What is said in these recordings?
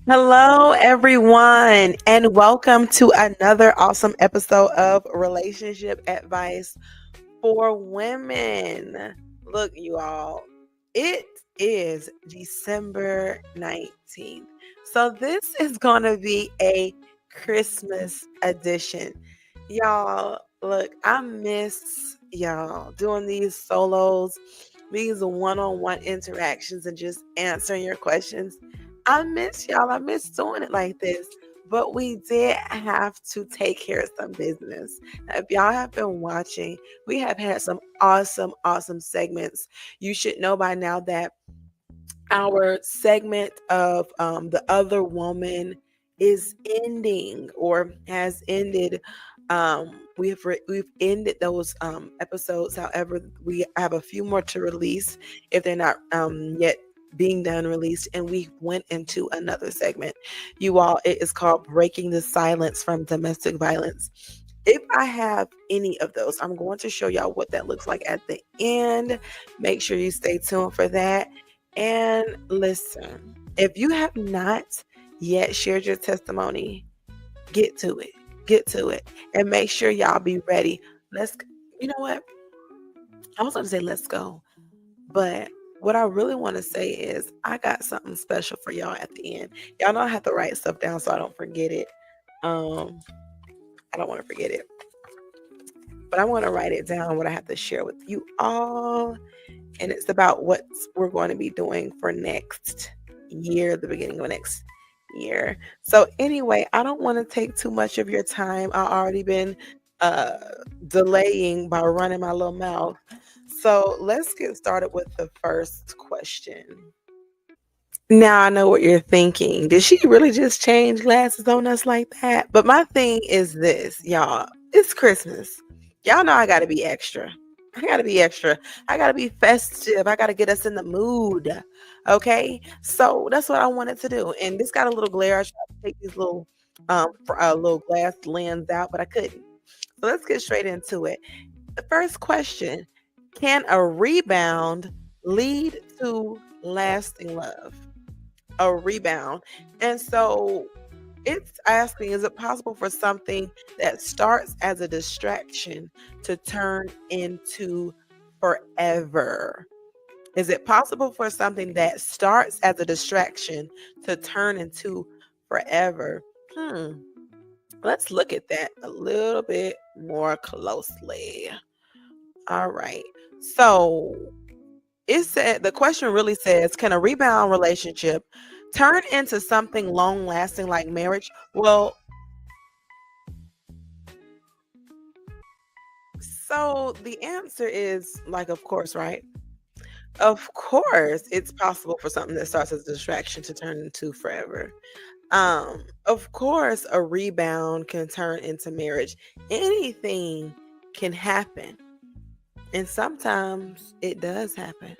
Hello, everyone, and welcome to another awesome episode of Relationship Advice for Women. Look, you all, it is December 19th. So, this is going to be a Christmas edition. Y'all, look, I miss y'all doing these solos, these one on one interactions, and just answering your questions. I miss y'all. I miss doing it like this. But we did have to take care of some business. Now, if y'all have been watching, we have had some awesome segments. You should know by now that our segment of the other woman is ending or has ended. We've ended those episodes. However, we have a few more to release if they're not yet being done released, and we went into another segment. You all, it is called Breaking the Silence from Domestic Violence. If I have any of those, I'm going to show y'all what that looks like at the end. Make sure you stay tuned for that. And listen, if you have not yet shared your testimony, get to it. Get to it. And make sure y'all be ready. You know what? I was going to say, let's go. But what I really want to say is, I got something special for y'all at the end. Y'all know I have to write stuff down so I don't forget it. Um, I don't want to forget it. But I want to write it down, what I have to share with you all. And it's about what we're going to be doing for next year, the beginning of next year. So anyway, I don't want to take too much of your time. I've already been uh, delaying by running my little mouth. So let's get started with the first question. Now I know what you're thinking. Did she really just change glasses on us like that? But my thing is this, y'all. It's Christmas. Y'all know I gotta be extra. I gotta be extra. I gotta be festive. I gotta get us in the mood. Okay. So that's what I wanted to do. And this got a little glare. I tried to take these little glass lens out, but I couldn't. So let's get straight into it. The first question: can a rebound lead to lasting love? A rebound. And so it's asking, is it possible for something that starts as a distraction to turn into forever? Is it possible for something that starts as a distraction to turn into forever? Hmm. Let's look at that a little bit more closely. All right. So the question really says, can a rebound relationship turn into something long lasting like marriage? Well, so the answer is like, of course, right? Of course, it's possible for something that starts as a distraction to turn into forever. Of course, a rebound can turn into marriage. Anything can happen, and sometimes it does happen.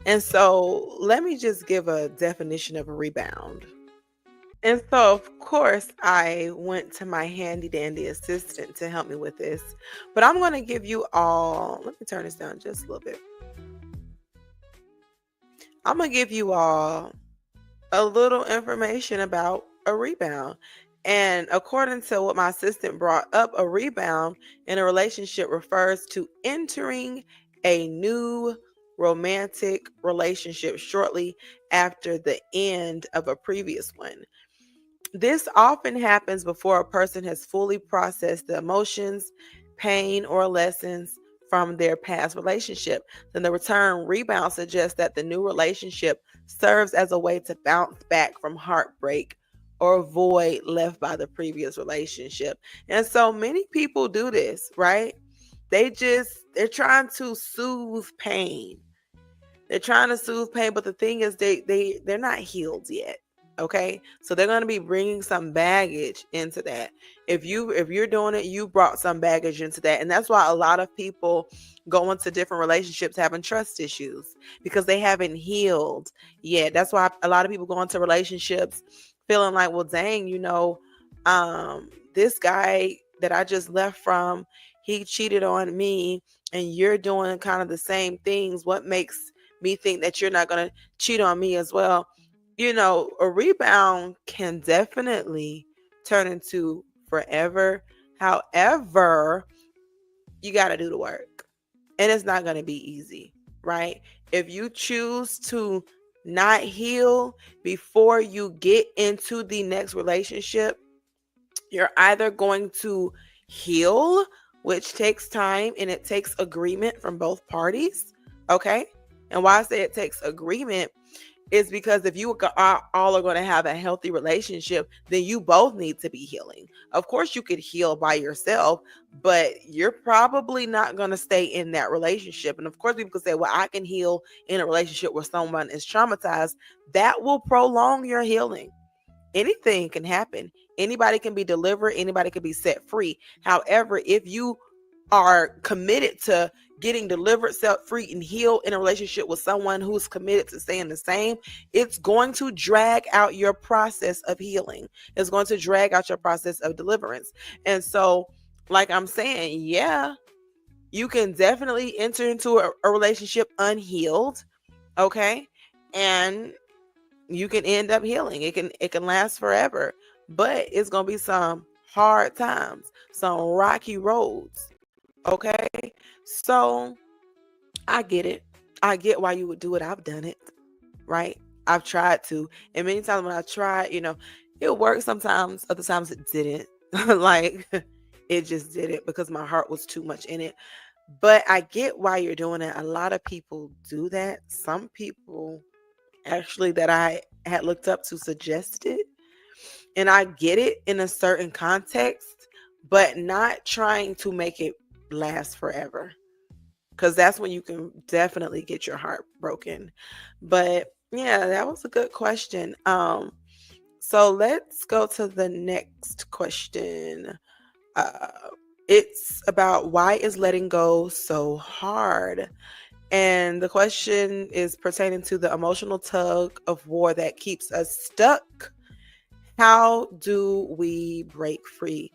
And so, let me just give a definition of a rebound. And so, of course, I went to my handy dandy assistant to help me with this. But I'm going to give you all, let me turn this down just a little bit. I'm going to give you all a little information about a rebound. And according to what my assistant brought up, a rebound in a relationship refers to entering a new romantic relationship shortly after the end of a previous one. This often happens before a person has fully processed the emotions, pain, or lessons from their past relationship. Then the return rebound suggests that the new relationship serves as a way to bounce back from heartbreak or void left by the previous relationship. And so many people do this, right? They're trying to soothe pain. They're trying to soothe pain, but the thing is, they're not healed yet. Okay, so they're going to be bringing some baggage into that. If you're doing it, you brought some baggage into that, and that's why a lot of people go into different relationships having trust issues because they haven't healed yet. That's why a lot of people go into relationships feeling like, well, dang, this guy that I just left from, he cheated on me, and you're doing kind of the same things. What makes me think that you're not going to cheat on me as well? A rebound can definitely turn into forever. However, you got to do the work, and it's not going to be easy, right? If you choose to not heal before you get into the next relationship, you're either going to heal, which takes time and it takes agreement from both parties. Okay. And why I say it takes agreement is because if you all are going to have a healthy relationship, then you both need to be healing. Of course, you could heal by yourself, but you're probably not going to stay in that relationship. And of course, people could say, well, I can heal in a relationship where someone is traumatized. That will prolong your healing. Anything can happen. Anybody can be delivered. Anybody can be set free. However, if you are committed to getting delivered, set free, and healed in a relationship with someone who's committed to staying the same, it's going to drag out your process of healing. It's going to drag out your process of deliverance. And so, like I'm saying, yeah, you can definitely enter into a relationship unhealed, okay? And you can end up healing. It can last forever, but it's gonna be some hard times, some rocky roads. Okay, so I get it. I get why you would do it. I've done it, right? I've tried to, and many times when I tried, it worked. Sometimes, other times it didn't. Like it just didn't because my heart was too much in it. But I get why you're doing it. A lot of people do that. Some people actually that I had looked up to suggested. And I get it in a certain context, but not trying to make it last forever. Because that's when you can definitely get your heart broken. But yeah, that was a good question. So let's go to the next question. Uh, it's about why is letting go so hard? And the question is pertaining to the emotional tug of war that keeps us stuck. How do we break free?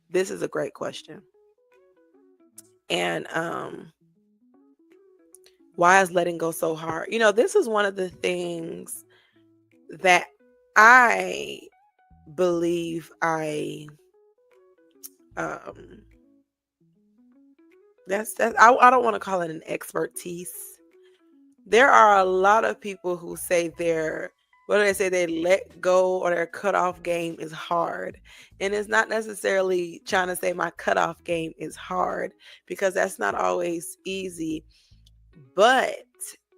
This is a great question. And why is letting go so hard? This is one of the things that I believe I don't want to call it an expertise. There are a lot of people who say they let go or their cutoff game is hard. And it's not necessarily trying to say my cutoff game is hard, because that's not always easy. But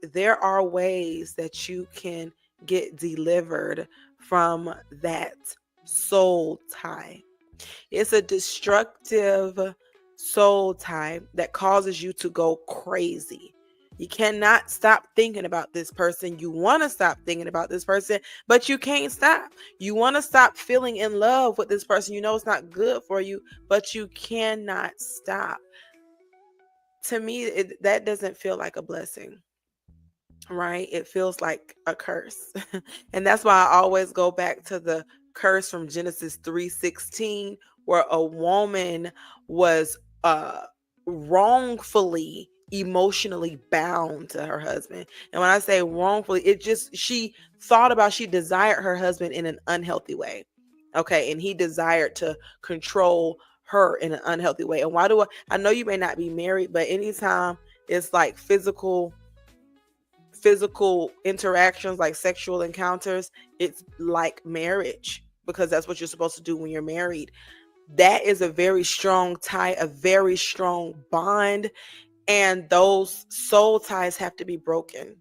there are ways that you can get delivered from that soul tie. It's a destructive soul tie that causes you to go crazy. You cannot stop thinking about this person. You want to stop thinking about this person, but you can't stop. You want to stop feeling in love with this person. You know it's not good for you, but you cannot stop. To me, that doesn't feel like a blessing, right? It feels like a curse. And that's why I always go back to the curse from Genesis 3:16, where a woman was wrongfully emotionally bound to her husband. And when I say wrongfully, she desired her husband in an unhealthy way. Okay, and he desired to control her in an unhealthy way. And I know you may not be married, but anytime it's like physical interactions, like sexual encounters, it's like marriage, because that's what you're supposed to do when you're married. That is a very strong tie, a very strong bond, and those soul ties have to be broken,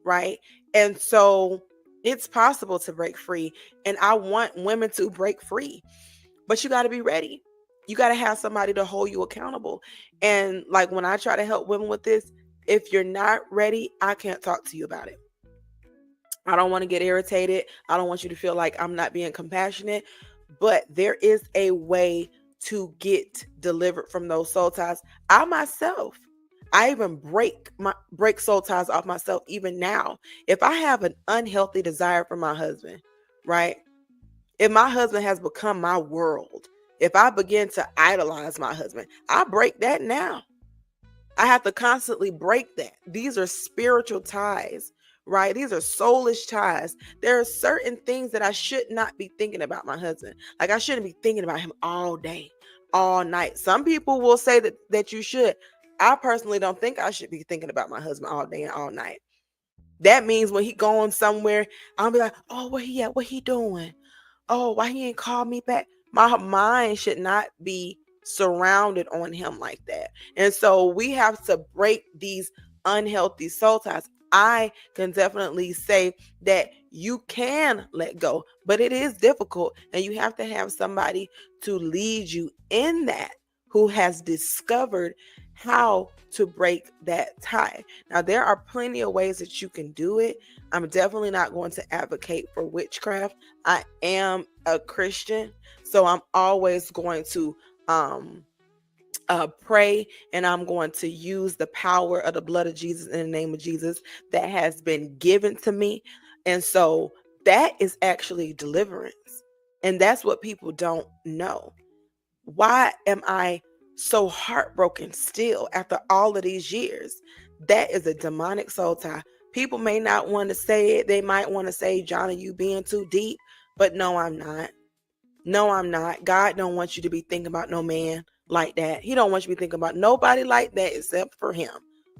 right? And so it's possible to break free, and I want women to break free, but you got to be ready. You got to have somebody to hold you accountable. And like when I try to help women with this, if you're not ready, I can't talk to you about it. I don't want to get irritated. I don't want you to feel like I'm not being compassionate, but there is a way to get delivered from those soul ties. I even break soul ties off myself even now. If I have an unhealthy desire for my husband, right? If my husband has become my world, if I begin to idolize my husband, I break that now. I have to constantly break that. These are spiritual ties, right? These are soulish ties. There are certain things that I should not be thinking about my husband. Like I shouldn't be thinking about him all day, all night. Some people will say that you should. I personally don't think I should be thinking about my husband all day and all night. That means when he going somewhere, I'll be like, oh, where he at? What he doing? Oh, why he ain't called me back? My mind should not be surrounded on him like that. And so we have to break these unhealthy soul ties. I can definitely say that you can let go, but it is difficult. And you have to have somebody to lead you in that, who has discovered how to break that tie. Now, there are plenty of ways that you can do it. I'm definitely not going to advocate for witchcraft. I am a Christian, so I'm always going to pray, and I'm going to use the power of the blood of Jesus in the name of Jesus that has been given to me. And so that is actually deliverance. And that's what people don't know. Why am I so heartbroken still after all of these years? That is a demonic soul tie. People may not want to say it. They might want to say, Johnny, you being too deep. But no, I'm not. No, I'm not. God don't want you to be thinking about no man like that. He don't want you to be thinking about nobody like that except for him.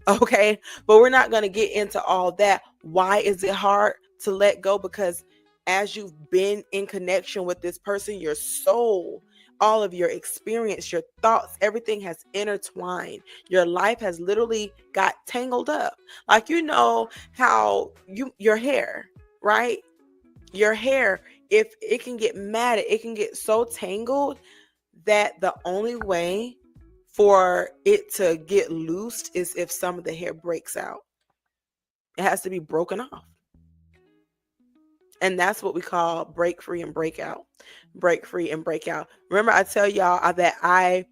Okay? But we're not going to get into all that. Why is it hard to let go? Because as you've been in connection with this person, your soul, all of your experience, your thoughts, everything has intertwined. Your life has literally got tangled up. Like, you know how your hair, right? Your hair, if it can get matted, it can get so tangled that the only way for it to get loosed is if some of the hair breaks out. It has to be broken off. And that's what we call break free and break out. Break free and break out. Remember, I tell y'all that I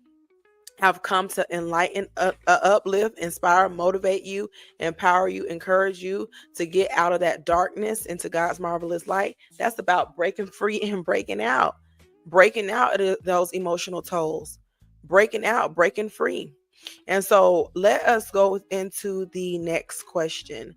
have come to enlighten, uplift, inspire, motivate you, empower you, encourage you to get out of that darkness into God's marvelous light. That's about breaking free and breaking out of those emotional tolls, breaking out, breaking free. And so let us go into the next question.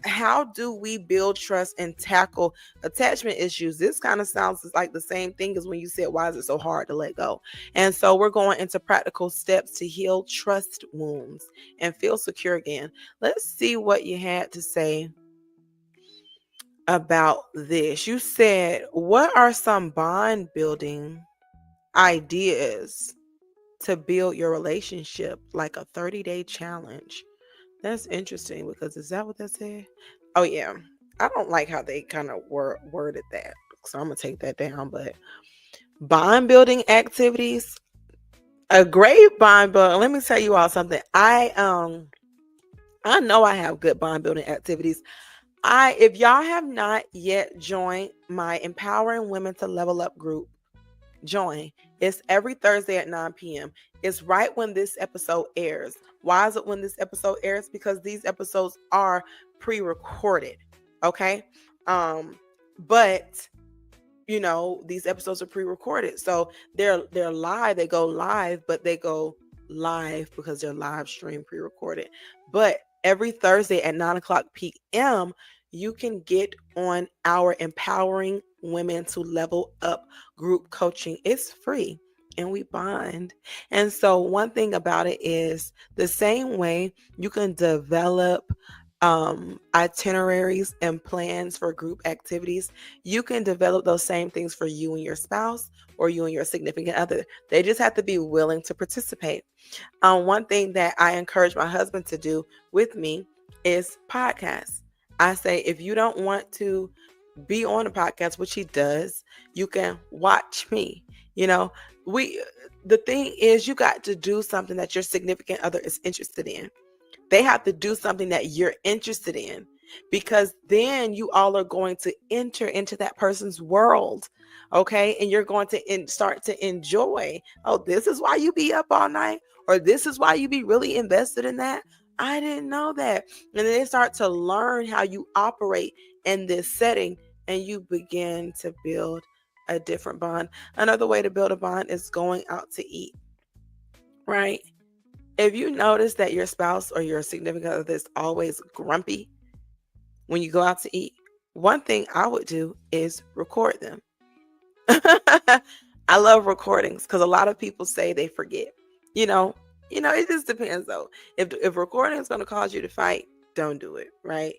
How do we build trust and tackle attachment issues? This kind of sounds like the same thing as when you said, why is it so hard to let go? And so we're going into practical steps to heal trust wounds and feel secure again. Let's see what you had to say about this. You said, what are some bond building ideas to build your relationship, like a 30-day challenge? That's interesting, because is that what that said? Oh yeah. I don't like how they kind of worded that. So I'm going to take that down. But bond building activities, a great bond building. Let me tell you all something. I know I have good bond building activities. If y'all have not yet joined my Empowering Women to Level Up group, join. It's every Thursday at 9 p.m. It's right when this episode airs. Why is it when this episode airs? Because these episodes are pre-recorded. Okay. But you know, these episodes are pre-recorded. So they're live, they go live, but they go live because they're live stream pre-recorded. But every Thursday at 9 o'clock p.m., you can get on our Empowering Women to Level Up group coaching. It's free and we bond. And so one thing about it is the same way you can develop itineraries and plans for group activities, you can develop those same things for you and your spouse or you and your significant other. They just have to be willing to participate. One thing that I encourage my husband to do with me is podcasts. I say, if you don't want to be on a podcast, which he does, you can watch me. You know, the thing is, you got to do something that your significant other is interested in. They have to do something that you're interested in, because then you all are going to enter into that person's world. Okay. And you're going to start to enjoy, oh, this is why you be up all night, or this is why you be really invested in that. I didn't know that. And then they start to learn how you operate in this setting, and you begin to build a different bond. Another way to build a bond is going out to eat, right? If you notice that your spouse or your significant other is always grumpy, when you go out to eat, one thing I would do is record them. I love recordings because a lot of people say they forget. You know, it just depends though. If recording is going to cause you to fight, don't do it, right?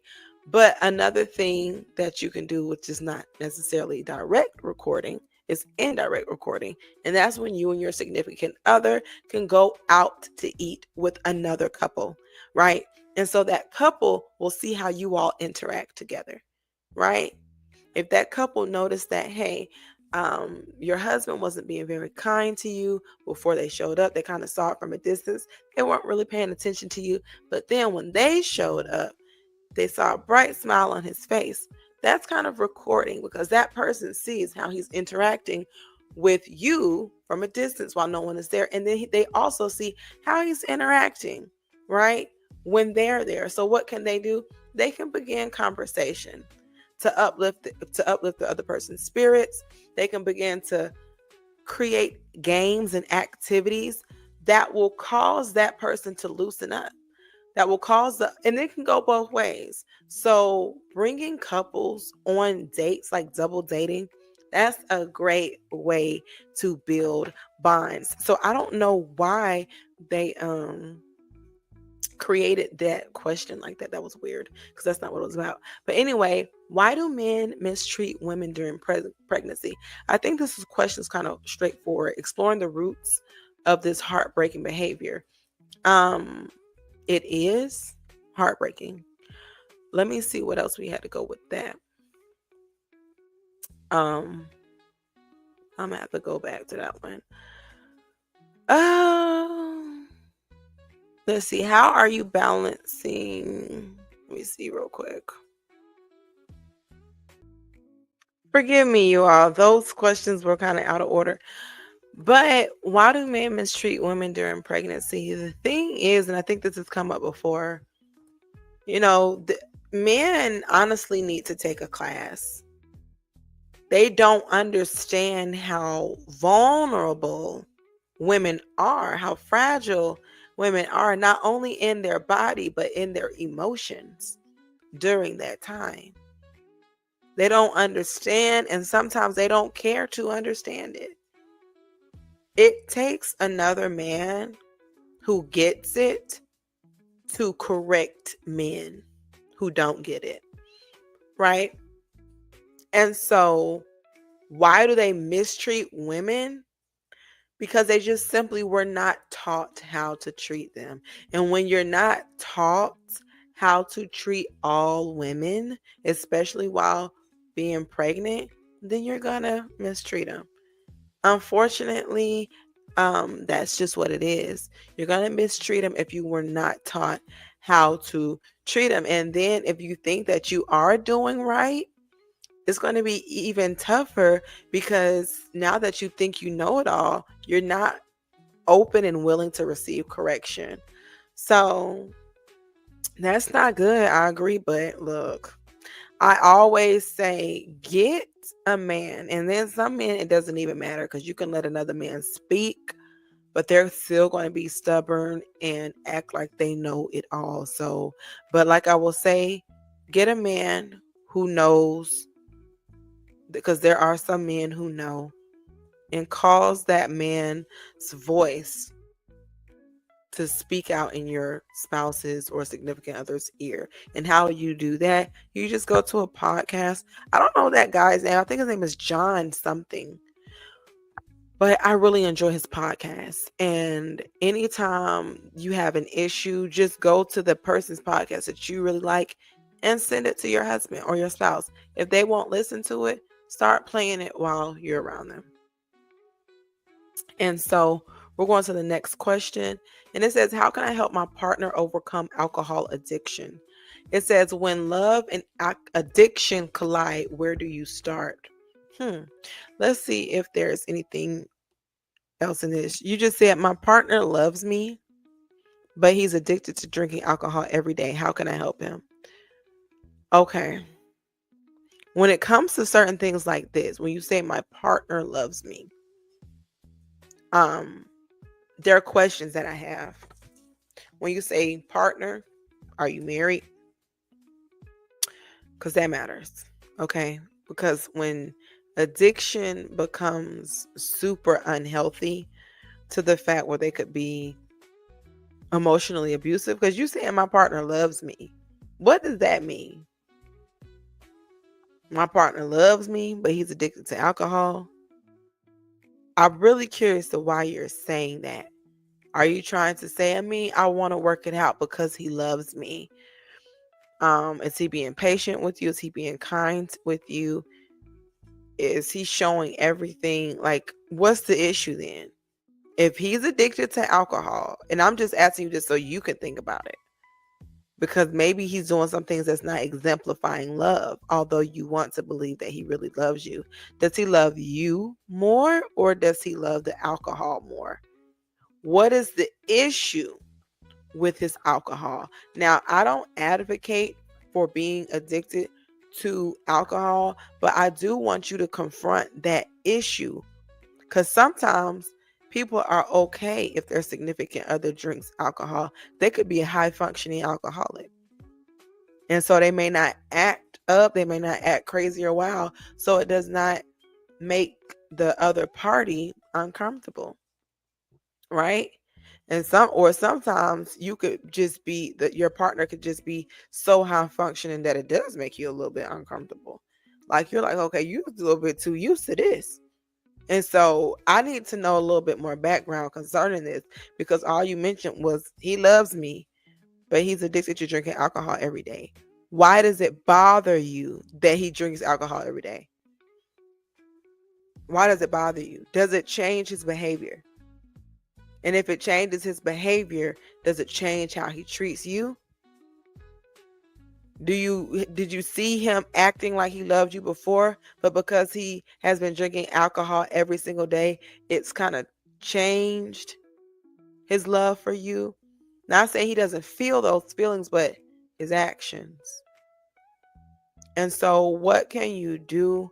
But another thing that you can do, which is not necessarily direct recording, is indirect recording. And that's when you and your significant other can go out to eat with another couple, right? And so that couple will see how you all interact together, right? If that couple noticed that, hey, your husband wasn't being very kind to you before they showed up, they kind of saw it from a distance, they weren't really paying attention to you. But then when they showed up, they saw a bright smile on his face. That's kind of recording because that person sees how he's interacting with you from a distance while no one is there. And then they also see how he's interacting, right? When they're there. So what can they do? They can begin conversation to uplift the other person's spirits. They can begin to create games and activities that will cause that person to loosen up, that will cause and it can go both ways. So bringing couples on dates, like double dating, that's a great way to build bonds. So I don't know why they created that question like that. That was weird because that's not what it was about. But anyway, why do men mistreat women during pregnancy? I think this question is kind of straightforward, exploring the roots of this heartbreaking behavior. It is heartbreaking. Let me see what else we had to go with that. I'm gonna have to go back to that one. Let's see. How are you balancing? Let me see real quick. Forgive me, you all. Those questions were kind of out of order. But why do men mistreat women during pregnancy? The thing is, and I think this has come up before, men honestly need to take a class. They don't understand how vulnerable women are, how fragile women are, not only in their body, but in their emotions during that time. They don't understand, and sometimes they don't care to understand it. It takes another man who gets it to correct men who don't get it, right? And so why do they mistreat women? Because they just simply were not taught how to treat them. And when you're not taught how to treat all women, especially while being pregnant, then you're gonna mistreat them. Unfortunately, that's just what it is. You're gonna mistreat them if you were not taught how to treat them. And then if you think that you are doing right, it's going to be even tougher because now that you think you know it all, you're not open and willing to receive correction. So that's not good. I agree. But look, I always say get a man. And then some men, it doesn't even matter because you can let another man speak, but they're still going to be stubborn and act like they know it all. So, but like I will say, get a man who knows, because there are some men who know, and cause that man's voice to speak out in your spouse's or significant other's ear. And how you do that, you just go to a podcast. I don't know that guy's name. I think his name is John something. But I really enjoy his podcast. And anytime you have an issue, just go to the person's podcast that you really like and send it to your husband or your spouse. If they won't listen to it, start playing it while you're around them. And so we're going to the next question. And it says, how can I help my partner overcome alcohol addiction? It says, when love and addiction collide, where do you start? Let's see if there's anything else in this. You just said, my partner loves me, but he's addicted to drinking alcohol every day. How can I help him? Okay. When it comes to certain things like this, when you say my partner loves me, there are questions that I have. When you say partner, are you married? because that matters. Okay. Because when addiction becomes super unhealthy to the fact where they could be emotionally abusive, because you saying my partner loves me. What does that mean? My partner loves me, but he's addicted to alcohol. I'm really curious to why you're saying that. Are you trying to say, I want to work it out because he loves me? Is he being patient with you? Is he being kind with you? Is he showing everything? Like, what's the issue then? If he's addicted to alcohol, and I'm just asking you just so you can think about it, because maybe he's doing some things that's not exemplifying love, although you want to believe that he really loves you. Does he love you more, or does he love the alcohol more? What is the issue with his alcohol? Now, I don't advocate for being addicted to alcohol, but I do want you to confront that issue, because sometimes people are okay if their significant other drinks alcohol. They could be a high functioning alcoholic. And so they may not act up, they may not act crazy or wild. So it does not make the other party uncomfortable. Right? And sometimes you could just be that your partner could just be so high functioning that it does make you a little bit uncomfortable. Like you're like, okay, you're a little bit too used to this. And so I need to know a little bit more background concerning this, because all you mentioned was he loves me, but he's addicted to drinking alcohol every day. Why does it bother you that he drinks alcohol every day? Why does it bother you? Does it change his behavior? And if it changes his behavior, does it change how he treats you? Did you see him acting like he loved you before, but because he has been drinking alcohol every single day, it's kind of changed his love for you? Not saying he doesn't feel those feelings, but his actions. And so what can you do?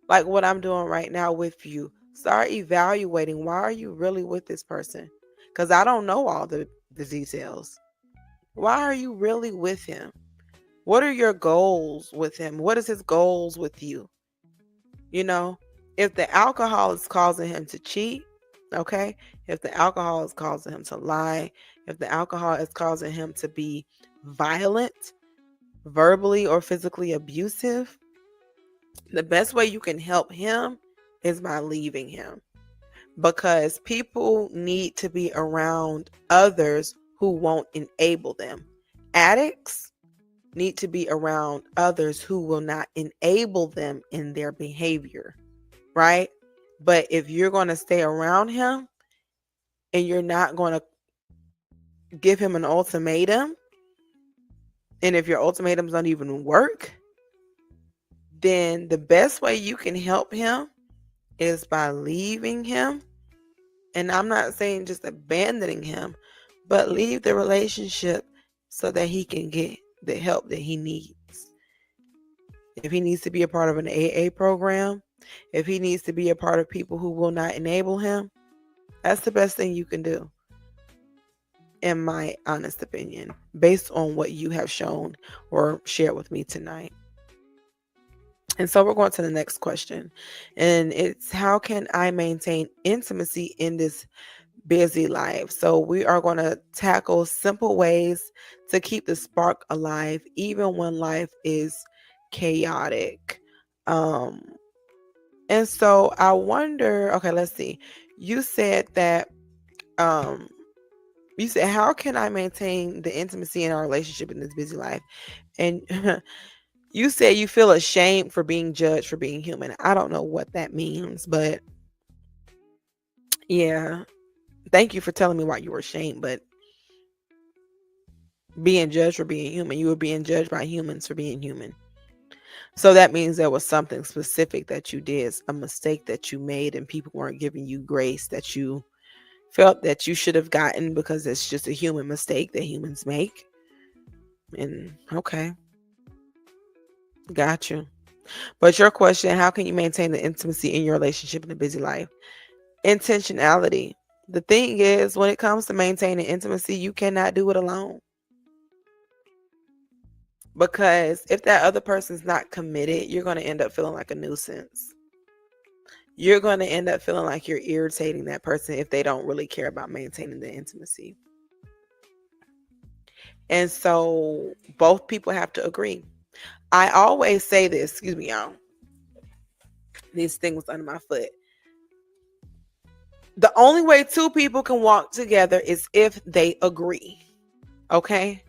Like what I'm doing right now with you. Start evaluating, why are you really with this person? Because I don't know all the details. Why are you really with him? What are your goals with him? What is his goals with you? You know, if the alcohol is causing him to cheat, okay? If the alcohol is causing him to lie, if the alcohol is causing him to be violent, verbally or physically abusive, the best way you can help him is by leaving him. Because people need to be around others who won't enable them. Addicts need to be around others who will not enable them in their behavior, right? But if you're going to stay around him and you're not going to give him an ultimatum, and if your ultimatums don't even work, then the best way you can help him is by leaving him. And I'm not saying just abandoning him, but leave the relationship so that he can get the help that he needs. If he needs to be a part of an AA program, if he needs to be a part of people who will not enable him, that's the best thing you can do, in my honest opinion, based on what you have shown or shared with me tonight. And so we're going to the next question. And it's, how can I maintain intimacy in this busy life? So we are going to tackle simple ways to keep the spark alive, even when life is chaotic. And so I wonder, okay, let's see. You said that, you said, how can I maintain the intimacy in our relationship in this busy life? And you said you feel ashamed for being judged for being human. I don't know what that means, but yeah, thank you for telling me why you were ashamed. But being judged for being human, you were being judged by humans for being human. So that means there was something specific that you did, a mistake that you made, and people weren't giving you grace that you felt that you should have gotten, because it's just a human mistake that humans make. And okay, got you. But your question, how can you maintain the intimacy in your relationship in a busy life? Intentionality. The thing is, when it comes to maintaining intimacy, you cannot do it alone. Because if that other person's not committed, you're going to end up feeling like a nuisance. You're going to end up feeling like you're irritating that person if they don't really care about maintaining the intimacy. And so both people have to agree. I always say this, excuse me, y'all. This thing was under my foot. The only way two people can walk together is if they agree. Okay?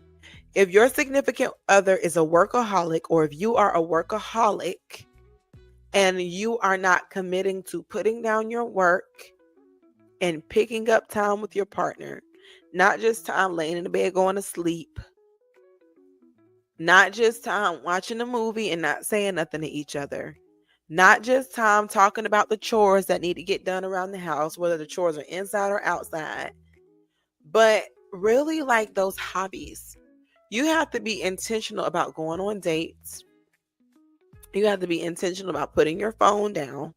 If your significant other is a workaholic, or if you are a workaholic and you are not committing to putting down your work and picking up time with your partner, not just time laying in the bed going to sleep, not just time watching a movie and not saying nothing to each other, not just time talking about the chores that need to get done around the house, whether the chores are inside or outside, but really like those hobbies. You have to be intentional about going on dates. You have to be intentional about putting your phone down.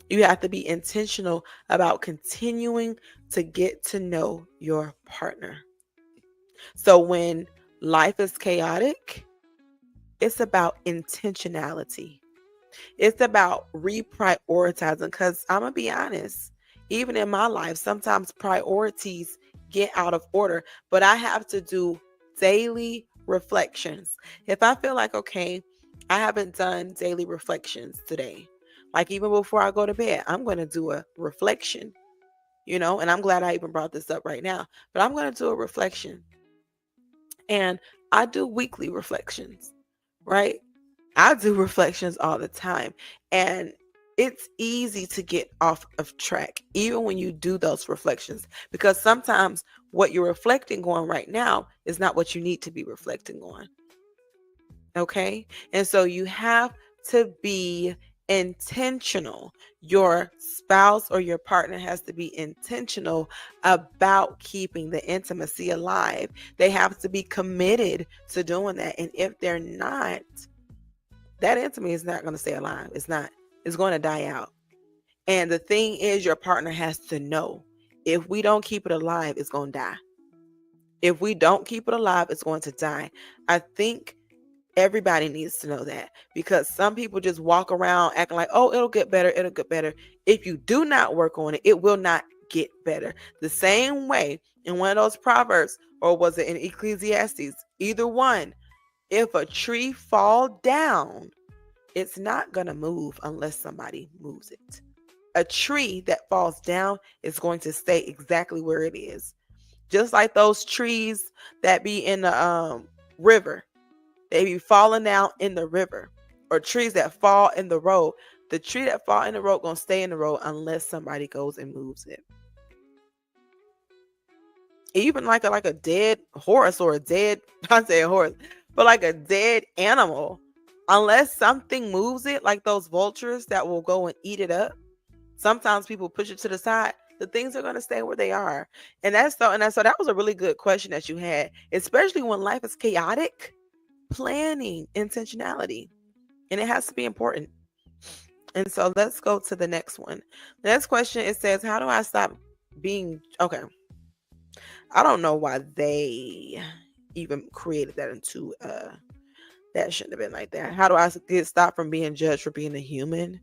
You have to be intentional about continuing to get to know your partner. So when life is chaotic, it's about intentionality. It's about reprioritizing, because I'm going to be honest, even in my life, sometimes priorities get out of order, but I have to do daily reflections. If I feel like, okay, I haven't done daily reflections today, like even before I go to bed, I'm going to do a reflection, and I'm glad I even brought this up right now, but I'm going to do a reflection. And I do weekly reflections, right? I do reflections all the time, and it's easy to get off of track even when you do those reflections, because sometimes what you're reflecting on right now is not what you need to be reflecting on. Okay? And so you have to be intentional. Your spouse or your partner has to be intentional about keeping the intimacy alive. They have to be committed to doing that. And if they're not, that intimacy is not going to stay alive. It's not. It's going to die out. And the thing is, your partner has to know, if we don't keep it alive, it's going to die. If we don't keep it alive, it's going to die. I think everybody needs to know that, because some people just walk around acting like, oh, it'll get better. It'll get better. If you do not work on it, it will not get better. The same way in one of those Proverbs, or was it in Ecclesiastes? Either one. If a tree fall down, it's not going to move unless somebody moves it. A tree that falls down is going to stay exactly where it is. Just like those trees that be in the river. They be falling down in the river. Or trees that fall in the road. The tree that fall in the road going to stay in the road unless somebody goes and moves it. Even like a dead horse, or a dead, I say a horse, but like a dead animal, unless something moves it, like those vultures that will go and eat it up. Sometimes people push it to the side. The things are going to stay where they are. And so that was a really good question that you had, especially when life is chaotic. Planning, intentionality, and it has to be important. And so let's go to the next one. The next question, it says, how do I stop being okay? I don't know why they even created that into that shouldn't have been like that. How do I get stopped from being judged for being a human?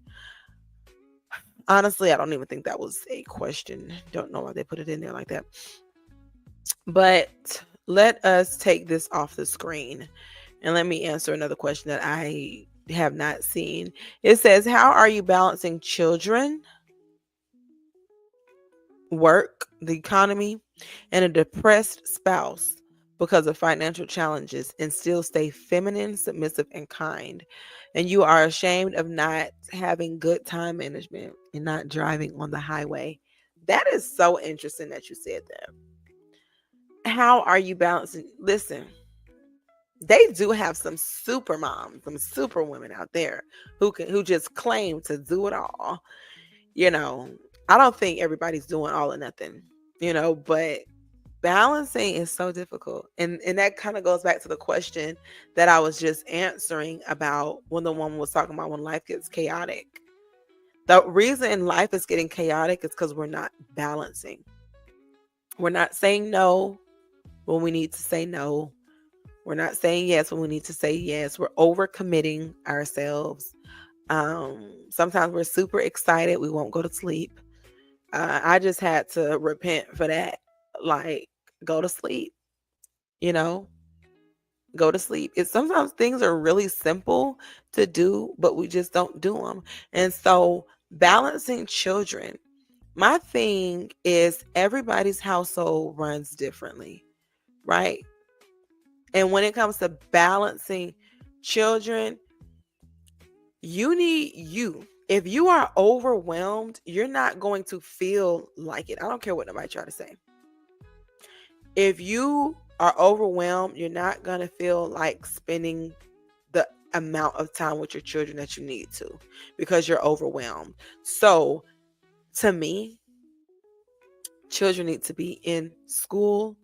Honestly, I don't even think that was a question. Don't know why they put it in there like that. But let us take this off the screen and let me answer another question that I have not seen. It says, how are you balancing children, work, the economy, and a depressed spouse because of financial challenges, and still stay feminine, submissive, and kind? And you are ashamed of not having good time management and not driving on the highway. That is so interesting that you said that. How are you balancing? Listen, they do have some super moms, some super women out there who just claim to do it all. I don't think everybody's doing all or nothing, but balancing is so difficult. And that kind of goes back to the question that I was just answering about when the woman was talking about when life gets chaotic. The reason life is getting chaotic is because we're not balancing. We're not saying no when we need to say no. We're not saying yes when we need to say yes. We're overcommitting ourselves. Sometimes we're super excited. We won't go to sleep. I just had to repent for that. Like, go to sleep, you know, go to sleep. It's sometimes things are really simple to do, but we just don't do them. And so, balancing children, my thing is everybody's household runs differently, right? And when it comes to balancing children, if you are overwhelmed, you're not going to feel like it. I don't care what nobody try to say. If you are overwhelmed, you're not going to feel like spending the amount of time with your children that you need to because you're overwhelmed. So, to me, children need to be in school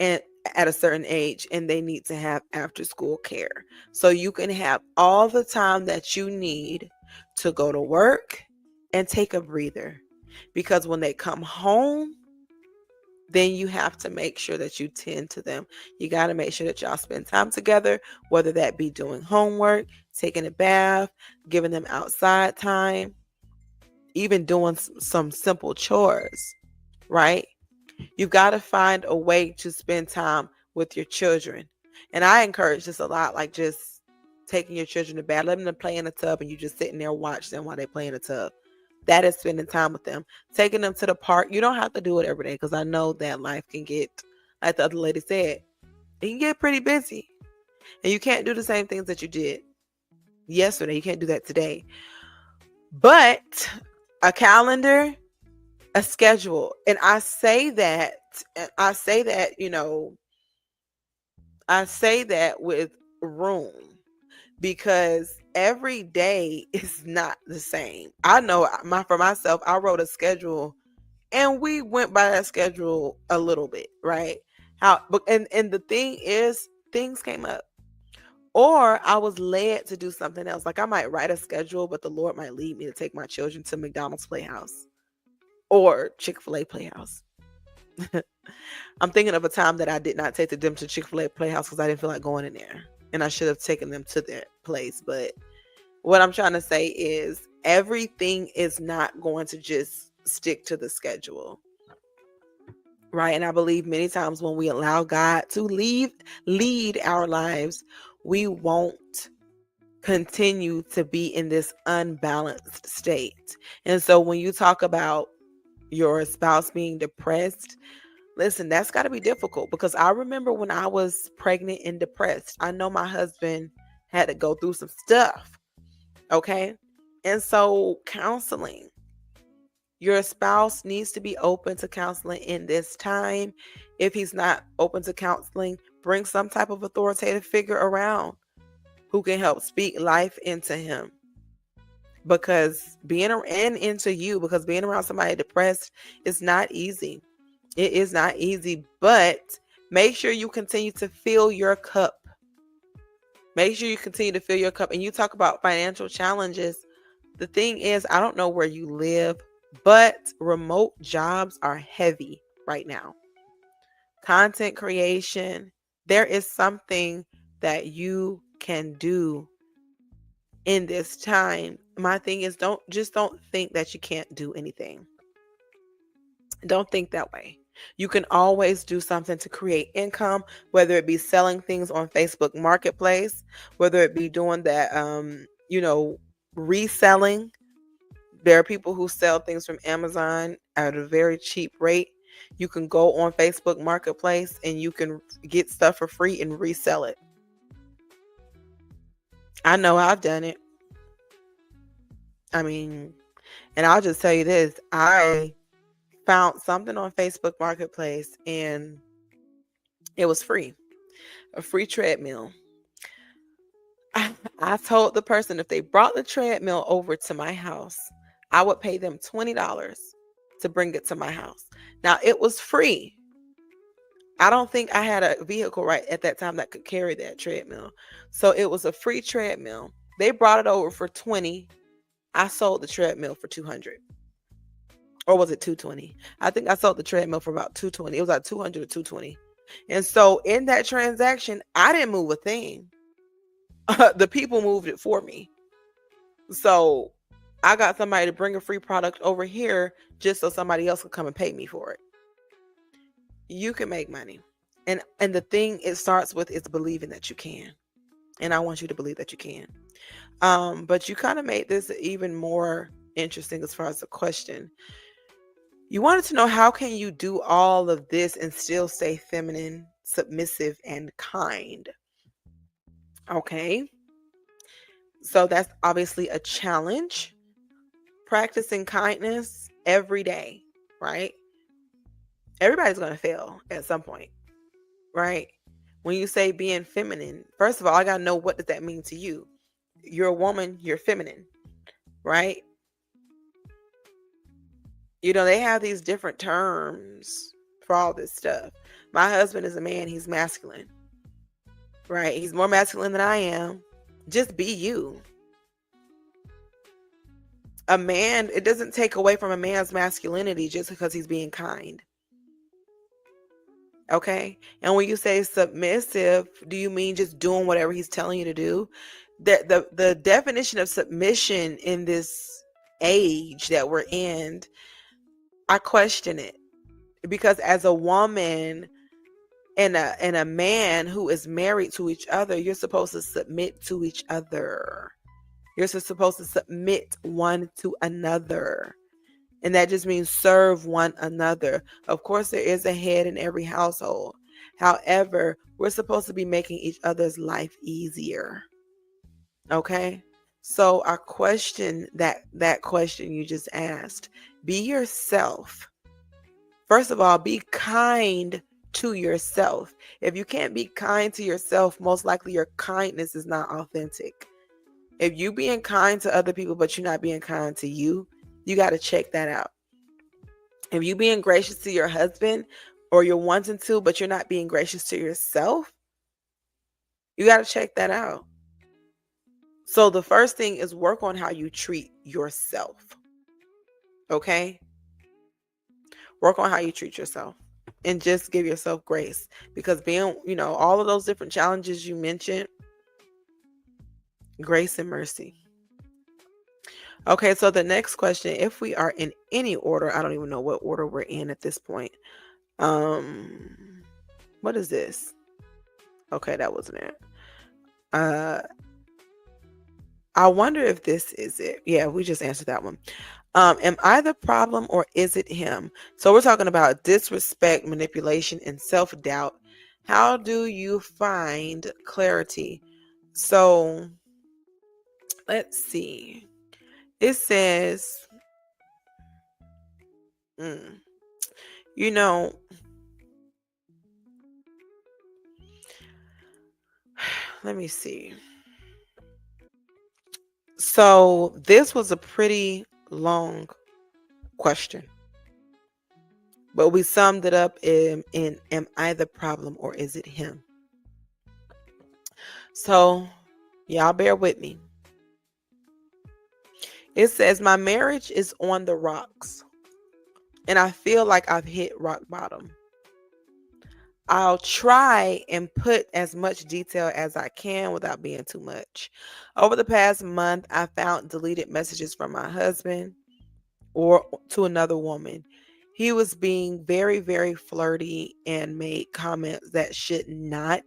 and at a certain age, and they need to have after school care. So you can have all the time that you need to go to work and take a breather. Because when they come home, then you have to make sure that you tend to them. You got to make sure that y'all spend time together, whether that be doing homework, taking a bath, giving them outside time, even doing some simple chores, right? You've got to find a way to spend time with your children. And I encourage this a lot, like just taking your children to bed, letting them play in the tub, and you just sitting there watch them while they play in the tub. That is spending time with them. Taking them to the park. You don't have to do it every day because I know that life can get, like the other lady said, it can get pretty busy. And you can't do the same things that you did yesterday. You can't do that today. But a calendar, a schedule. And I say that, I say that with room, because every day is not the same. I know for myself, I wrote a schedule and we went by that schedule a little bit, right? And the thing is, things came up. Or I was led to do something else. Like I might write a schedule, but the Lord might lead me to take my children to McDonald's Playhouse or Chick-fil-A Playhouse. I'm thinking of a time that I did not take them to Chick-fil-A Playhouse because I didn't feel like going in there. And I should have taken them to that place. But what I'm trying to say is everything is not going to just stick to the schedule. Right? And I believe many times when we allow God to lead our lives, we won't continue to be in this unbalanced state. And so when you talk about your spouse being depressed, listen, that's got to be difficult, because I remember when I was pregnant and depressed, I know my husband had to go through some stuff. Okay. And so counseling, your spouse needs to be open to counseling in this time. If he's not open to counseling, bring some type of authoritative figure around who can help speak life into him. Because being around somebody depressed is not easy. It is not easy, but make sure you continue to fill your cup. Make sure you continue to fill your cup. And you talk about financial challenges. The thing is, I don't know where you live, but remote jobs are heavy right now. Content creation, there is something that you can do in this time. My thing is, don't think that you can't do anything. Don't think that way. You can always do something to create income, whether it be selling things on Facebook Marketplace, whether it be doing that, reselling. There are people who sell things from Amazon at a very cheap rate. You can go on Facebook Marketplace and you can get stuff for free and resell it. I know I've done it. I mean, and I'll just tell you this. I found something on Facebook Marketplace and it was free. A free treadmill. I told the person if they brought the treadmill over to my house, I would pay them $20 to bring it to my house. Now, it was free. I don't think I had a vehicle right at that time that could carry that treadmill. So it was a free treadmill. They brought it over for $20. I sold the treadmill for $200. Or was it $220? I think I sold the treadmill for about $220. It was like $200 or $220. And so in that transaction, I didn't move a thing. The people moved it for me. So I got somebody to bring a free product over here just so somebody else could come and pay me for it. You can make money. And the thing it starts with is believing that you can. And I want you to believe that you can. But you kind of made this even more interesting as far as the question. You wanted to know, how can you do all of this and still stay feminine, submissive, and kind? Okay. So that's obviously a challenge. Practicing kindness every day, right? Everybody's going to fail at some point, right? When you say being feminine, first of all, I got to know, what does that mean to you? You're a woman, you're feminine, right? You know, they have these different terms for all this stuff. My husband is a man, he's masculine, right? He's more masculine than I am. Just be you. A man, it doesn't take away from a man's masculinity just because he's being kind. Okay. And when you say submissive, do you mean just doing whatever he's telling you to do? The definition of submission in this age that we're in, I question it. Because as a woman and a man who is married to each other, you're supposed to submit to each other. You're supposed to submit one to another. And that just means serve one another. Of course, there is a head in every household. However, we're supposed to be making each other's life easier. Okay? So I question that question you just asked. Be yourself. First of all, be kind to yourself. If you can't be kind to yourself, most likely your kindness is not authentic. If you being kind to other people, but you're not being kind to you, you got to check that out. If you being gracious to your husband, or you're wanting to, but you're not being gracious to yourself, you got to check that out. So the first thing is work on how you treat yourself. Okay? Work on how you treat yourself and just give yourself grace, because being, all of those different challenges you mentioned, grace and mercy. Okay, so the next question, if we are in any order, I don't even know what order we're in at this point. What is this? Okay, that wasn't it. I wonder if this is it. Yeah, we just answered that one. Am I the problem or is it him? So we're talking about disrespect, manipulation, and self-doubt. How do you find clarity? So let's see. It says, let me see. So this was a pretty long question, but we summed it up in am I the problem or is it him? So y'all bear with me. It says, my marriage is on the rocks and I feel like I've hit rock bottom. I'll try and put as much detail as I can without being too much. Over the past month, I found deleted messages from my husband or to another woman. He was being very, very flirty and made comments that should not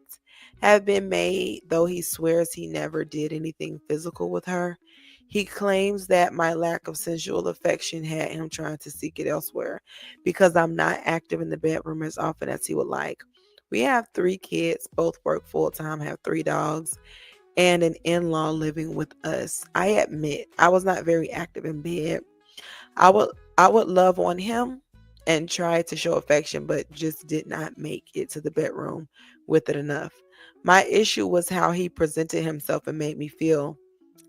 have been made, though he swears he never did anything physical with her. He claims that my lack of sensual affection had him trying to seek it elsewhere because I'm not active in the bedroom as often as he would like. We have 3 kids, both work full-time, have 3 dogs, and an in-law living with us. I admit I was not very active in bed. I would love on him and try to show affection, but just did not make it to the bedroom with it enough. My issue was how he presented himself and made me feel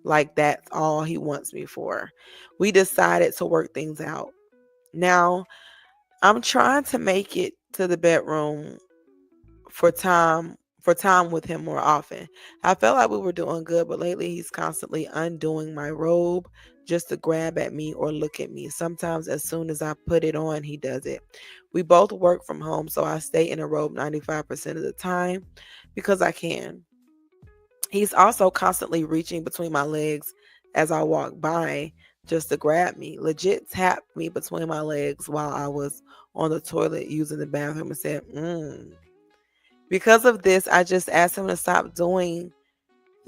like that's all he wants me for. We decided to work things out. Now, I'm trying to make it to the bedroom for time for time with him more often. I felt like we were doing good, but lately he's constantly undoing my robe just to grab at me or look at me. Sometimes as soon as I put it on, he does it. We both work from home, so I stay in a robe 95% of the time because I can. He's also constantly reaching between my legs as I walk by just to grab me. Legit tapped me between my legs while I was on the toilet using the bathroom and said, Because of this, I just asked him to stop doing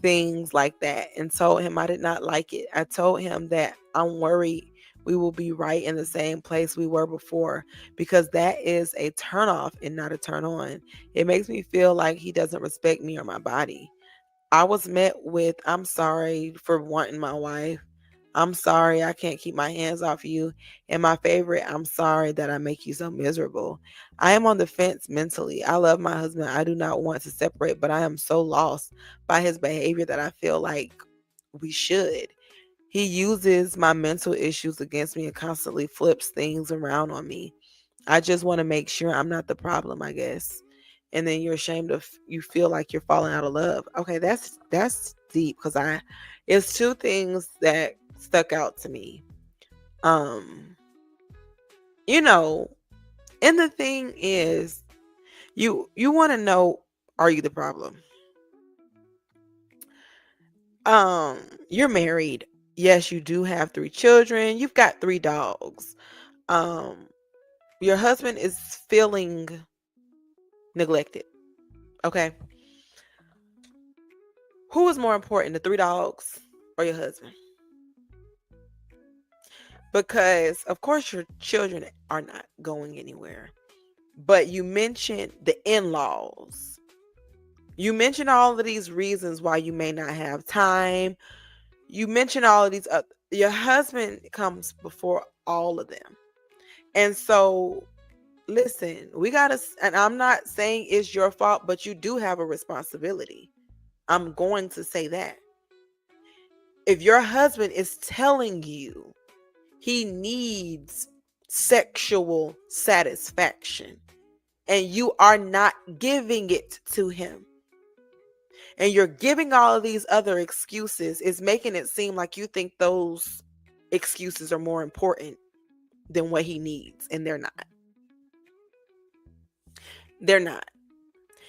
things like that and told him I did not like it. I told him that I'm worried we will be right in the same place we were before because that is a turn off and not a turn on. It makes me feel like he doesn't respect me or my body. I was met with, I'm sorry for wanting my wife. I'm sorry I can't keep my hands off you. And my favorite, I'm sorry that I make you so miserable. I am on the fence mentally. I love my husband. I do not want to separate, but I am so lost by his behavior that I feel like we should. He uses my mental issues against me and constantly flips things around on me. I just want to make sure I'm not the problem, I guess. And then you're ashamed of you feel like you're falling out of love. Okay, that's deep because I it's two things that stuck out to me. Um, you know, and the thing is, you want to know, are you the problem? Um, you're married. Yes, you do have 3 children. You've got 3 dogs. Um, your husband is feeling neglected. Okay. Who is more important, the 3 dogs or your husband? Because of course your children are not going anywhere. But you mentioned the in-laws. You mentioned all of these reasons why you may not have time. You mentioned all of these your husband comes before all of them. And so listen, we got to, and I'm not saying it's your fault, but you do have a responsibility. I'm going to say that. If your husband is telling you he needs sexual satisfaction and you are not giving it to him, and you're giving all of these other excuses, is making it seem like you think those excuses are more important than what he needs, and they're not. They're not.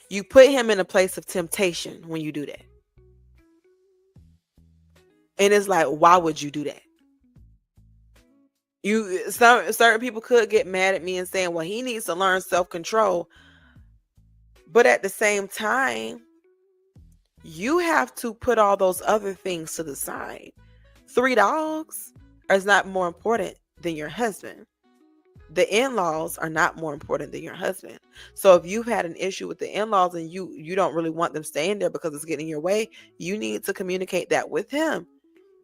You put him in a place of temptation when you do that. And it's like, why would you do that? Certain people could get mad at me and saying, well, he needs to learn self-control. But at the same time, you have to put all those other things to the side. 3 dogs is not more important than your husband. The in-laws are not more important than your husband. So if you've had an issue with the in-laws and you don't really want them staying there because it's getting in your way, you need to communicate that with him.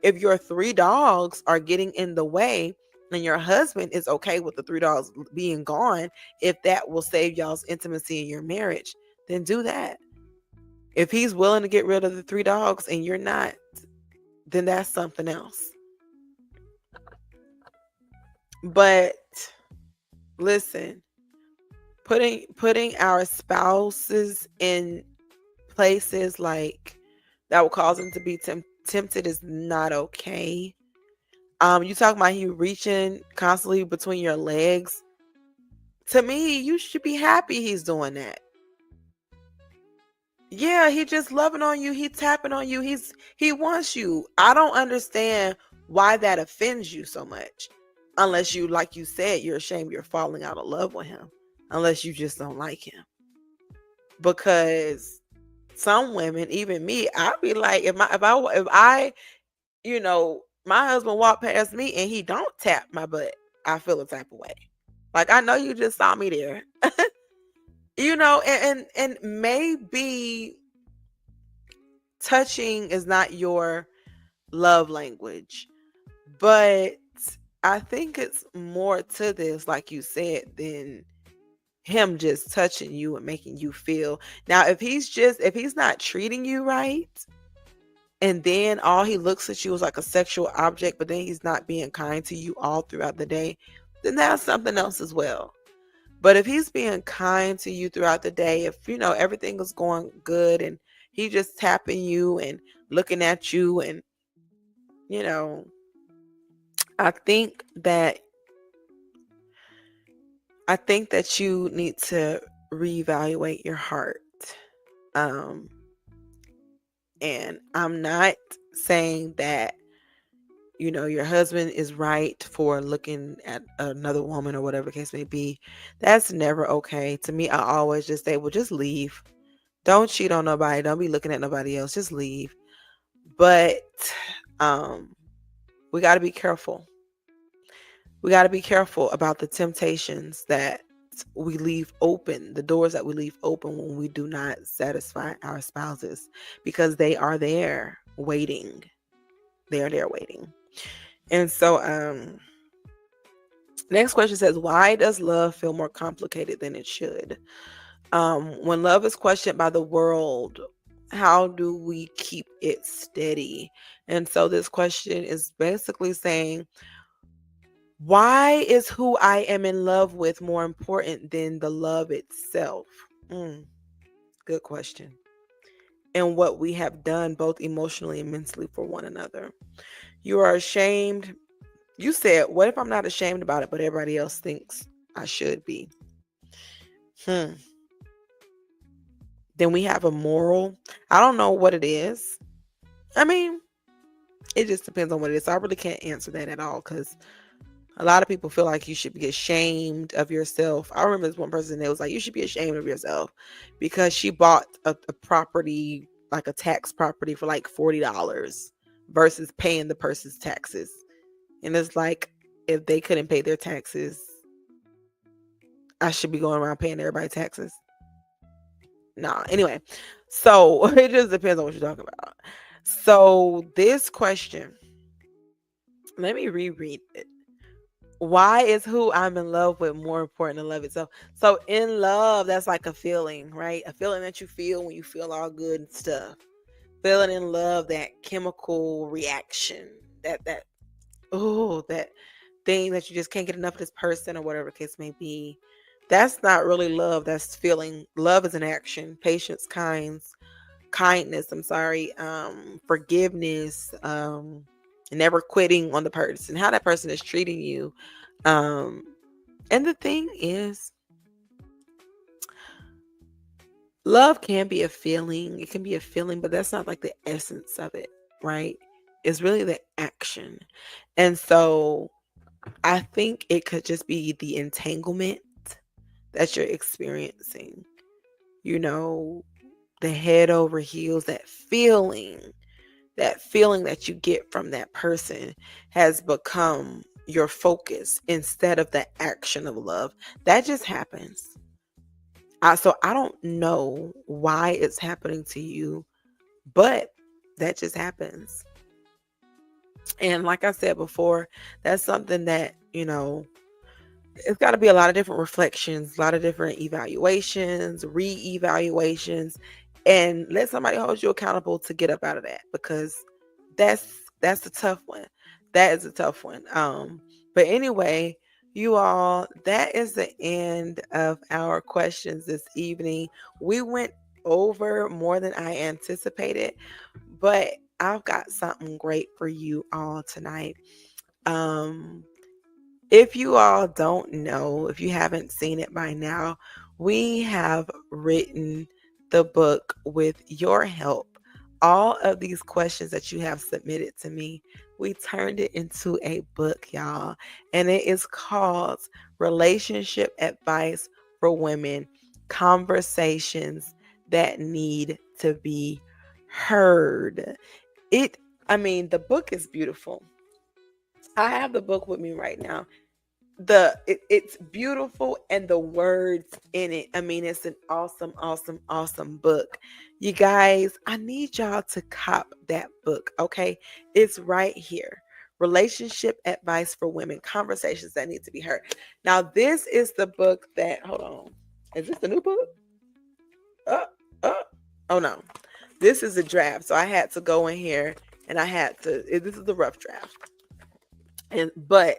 If your 3 dogs are getting in the way and your husband is okay with the 3 dogs being gone, if that will save y'all's intimacy in your marriage, then do that. If he's willing to get rid of the 3 dogs and you're not, then that's something else. But listen, putting our spouses in places like that will cause them to be tempted is not okay. You talking about you reaching constantly between your legs. To me, you should be happy he's doing that. Yeah, he just loving on you. He tapping on you. He wants you. I don't understand why that offends you so much. Unless you, like you said, you're ashamed you're falling out of love with him. Unless you just don't like him. Because some women, even me, I'd be like, if I, my husband walked past me and he don't tap my butt, I feel a type of way. Like, I know you just saw me there. And maybe touching is not your love language, but I think it's more to this, like you said, than him just touching you and making you feel. Now, if he's not treating you right, and then all he looks at you is like a sexual object, but then he's not being kind to you all throughout the day, then that's something else as well. But if he's being kind to you throughout the day, if everything is going good and he just tapping you and looking at you, and you know, I think that you need to reevaluate your heart. Um and I'm not saying that your husband is right for looking at another woman or whatever the case may be. That's never okay. To me, I always just say, well, just leave. Don't cheat on nobody. Don't be looking at nobody else. Just leave. But we got to be careful. We got to be careful about the temptations that we leave open, the doors that we leave open when we do not satisfy our spouses, because they are there waiting. They are there waiting. And so, next question says, why does love feel more complicated than it should? When love is questioned by the world, how do we keep it steady? And so this question is basically saying, why is who I am in love with more important than the love itself? Good question. And what we have done both emotionally and mentally for one another. You are ashamed. You said, what if I'm not ashamed about it, but everybody else thinks I should be? Then we have a moral. I don't know what it is. I mean, it just depends on what it is. So I really can't answer that at all, because a lot of people feel like you should be ashamed of yourself. I remember this one person that was like, you should be ashamed of yourself because she bought a property, like a tax property, for like $40 versus paying the person's taxes. And it's like, if they couldn't pay their taxes, I should be going around paying everybody taxes. Nah, anyway. So it just depends on what you're talking about. So this question, let me reread it. Why is who I'm in love with more important than love itself? So in love, that's like a feeling, right? A feeling that you feel when you feel all good and stuff. Feeling in love, that chemical reaction, that thing that you just can't get enough of this person or whatever the case may be. That's not really love. That's feeling. Love is an action. Patience, kindness, forgiveness, never quitting on the person, how that person is treating you. And the thing is, love can be a feeling. It can be a feeling, but that's not like the essence of it, right? It's really the action. And so I think it could just be the entanglement that you're experiencing. The head over heels, that feeling that you get from that person has become your focus instead of the action of love. That just happens. So I don't know why it's happening to you, but that just happens. And like I said before, that's something that, it's got to be a lot of different reflections, a lot of different evaluations, re-evaluations, and let somebody hold you accountable to get up out of that, because that's a tough one. That is a tough one. But anyway, you all, that is the end of our questions this evening. We went over more than I anticipated, but I've got something great for you all tonight. If you all don't know, if you haven't seen it by now, we have written the book with your help. All of these questions that you have submitted to me, we turned it into a book, y'all. And it is called Relationship Advice for Women: Conversations That Need to Be Heard. The book is beautiful. I have the book with me right now. It's beautiful, and the words in it, it's an awesome book. You guys, I need y'all to cop that book, okay? It's right here. Relationship Advice for Women: Conversations That Need to Be Heard. Now, this is the book that, hold on, is this the new book? Oh no, this is a draft. So I had to go in here and this is the rough draft. But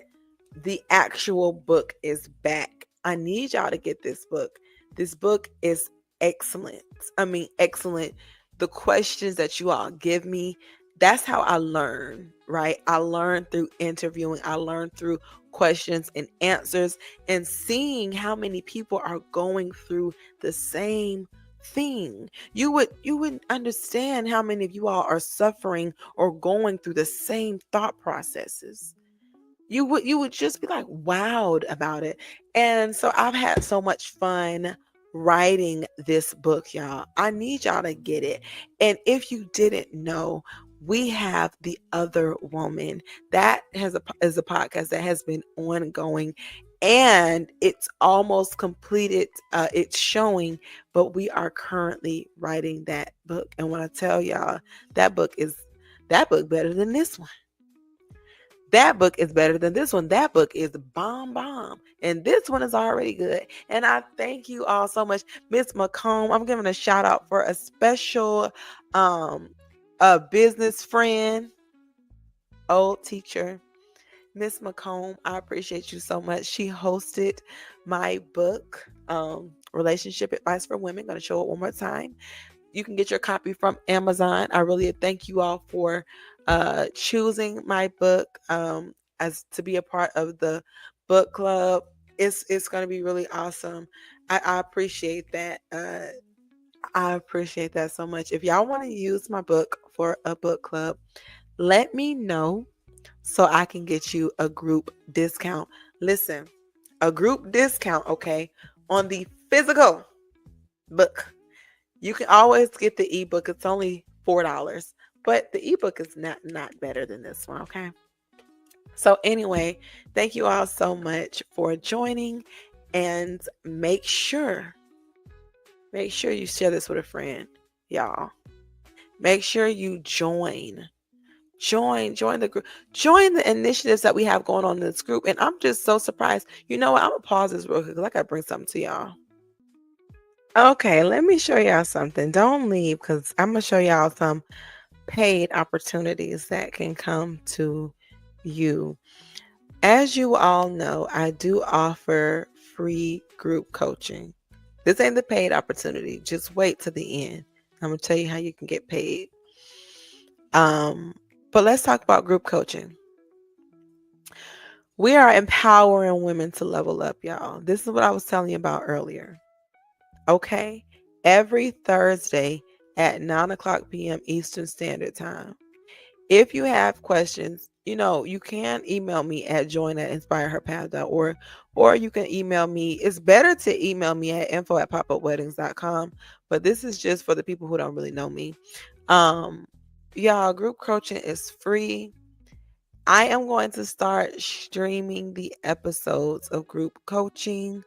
the actual book is back I need y'all to get this book. This book is excellent. I mean, excellent. The questions that you all give me, that's how I learn, right? I learn through interviewing, I learn through questions and answers, and seeing how many people are going through the same thing. You would understand how many of you all are suffering or going through the same thought processes. You would just be like wowed about it. And so I've had so much fun writing this book, y'all. I need y'all to get it. And if you didn't know, we have The Other Woman. That is a podcast that has been ongoing, and it's almost completed its showing, but we are currently writing that book. And when I tell y'all, that book better than this one. That book is better than this one. That book is bomb. And this one is already good. And I thank you all so much. Miss McComb, I'm giving a shout out for a special a business friend, old teacher, Miss McComb. I appreciate you so much. She hosted my book, Relationship Advice for Women. Gonna show it one more time. You can get your copy from Amazon. I really thank you all for choosing my book as to be a part of the book club. It's going to be really awesome. I appreciate that. I appreciate that so much. If y'all want to use my book for a book club, let me know so I can get you a group discount. Listen, a group discount, okay, on the physical book. You can always get the ebook. It's only $4, but the ebook is not better than this one, okay? So anyway, thank you all so much for joining, and make sure you share this with a friend, y'all. Make sure you join the group, join the initiatives that we have going on in this group. And I'm just so surprised. You know what? I'm gonna pause this real quick because I gotta bring something to y'all. Okay, let me show y'all something. Don't leave because I'm going to show y'all some paid opportunities that can come to you. As you all know, I do offer free group coaching. This ain't the paid opportunity. Just wait to the end. I'm going to tell you how you can get paid. But let's talk about group coaching. We are empowering women to level up, y'all. This is what I was telling you about earlier. Okay, every Thursday at 9 o'clock p.m. Eastern Standard Time. If you have questions, you can email me at join@inspireherpath.org, or you can email me. It's better to email me at info@popupweddings.com, but this is just for the people who don't really know me. Y'all, group coaching is free. I am going to start streaming the episodes of group coaching,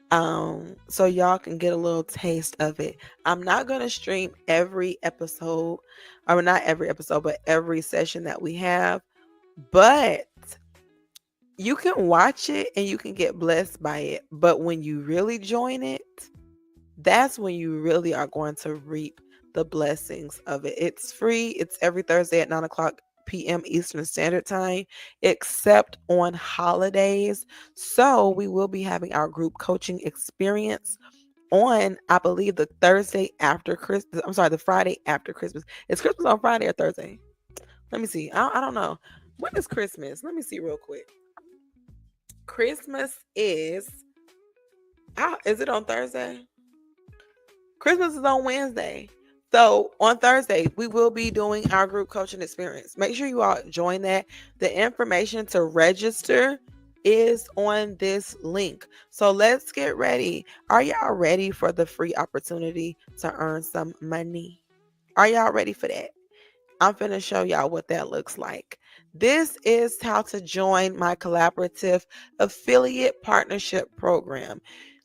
so y'all can get a little taste of it. I'm not going to stream every episode, or not every episode, but every session that we have, but you can watch it and you can get blessed by it. But when you really join it, that's when you really are going to reap the blessings of it. It's free. It's every Thursday at 9 o'clock p.m. Eastern Standard Time, except on holidays. So we will be having our group coaching experience on, I believe, the Thursday after Christmas. I'm sorry, the Friday after Christmas. Is Christmas on Friday or Thursday? Let me see. I don't know. When is Christmas? Let me see real quick. Christmas is it on Thursday? Christmas is on Wednesday. So on Thursday, we will be doing our group coaching experience. Make sure you all join that. The information to register is on this link. So let's get ready. Are y'all ready for the free opportunity to earn some money? Are y'all ready for that? I'm finna show y'all what that looks like. This is how to join my collaborative affiliate partnership program.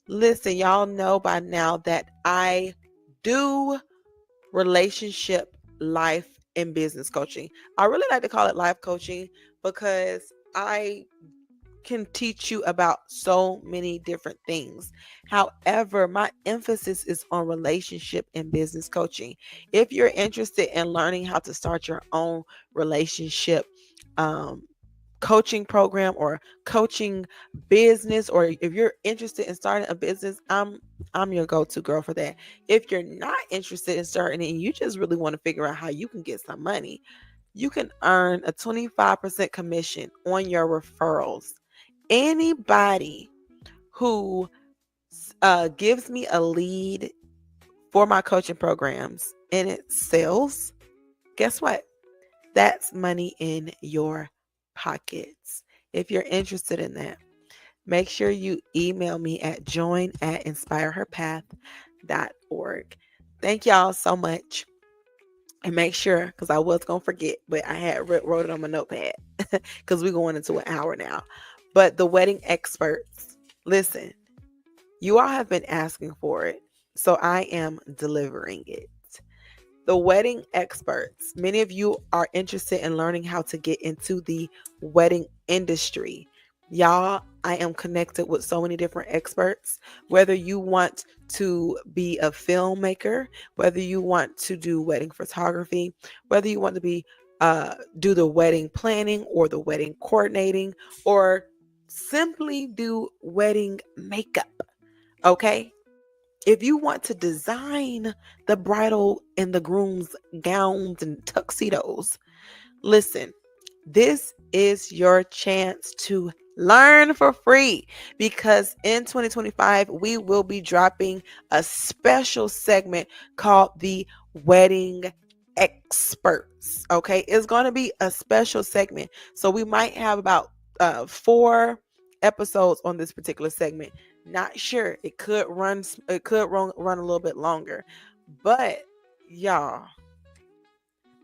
Listen, y'all know by now that I do relationship, life, and business coaching. I really like to call it life coaching because I can teach you about so many different things. However, my emphasis is on relationship and business coaching. If you're interested in learning how to start your own relationship coaching program or coaching business, or if you're interested in starting a business, I'm your go-to girl for that. If you're not interested in starting it and you just really want to figure out how you can get some money, you can earn a 25% commission on your referrals. Anybody who gives me a lead for my coaching programs and it sells, guess what? That's money in your pockets. If you're interested in that, make sure you email me at join@inspireherpath.org. Thank y'all so much. And make sure, because I was going to forget, but I had wrote it on my notepad because we're going into an hour now. But the wedding experts, listen, you all have been asking for it, so I am delivering it. The wedding experts, many of you are interested in learning how to get into the wedding industry. Y'all, I am connected with so many different experts. Whether you want to be a filmmaker, whether you want to do wedding photography, whether you want to be do the wedding planning or the wedding coordinating, or simply do wedding makeup. Okay? If you want to design the bridal and the groom's gowns and tuxedos, listen, this is your chance to learn for free, because in 2025, we will be dropping a special segment called the Wedding Experts. Okay, it's going to be a special segment. So we might have about 4 episodes on this particular segment. Not sure. It could run a little bit longer. But y'all,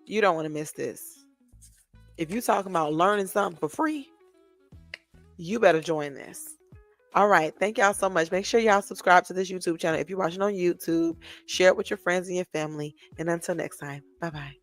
you don't want to miss this. If you're talking about learning something for free, you better join this. All right. Thank y'all so much. Make sure y'all subscribe to this YouTube channel. If you're watching on YouTube, share it with your friends and your family. And until next time, bye-bye.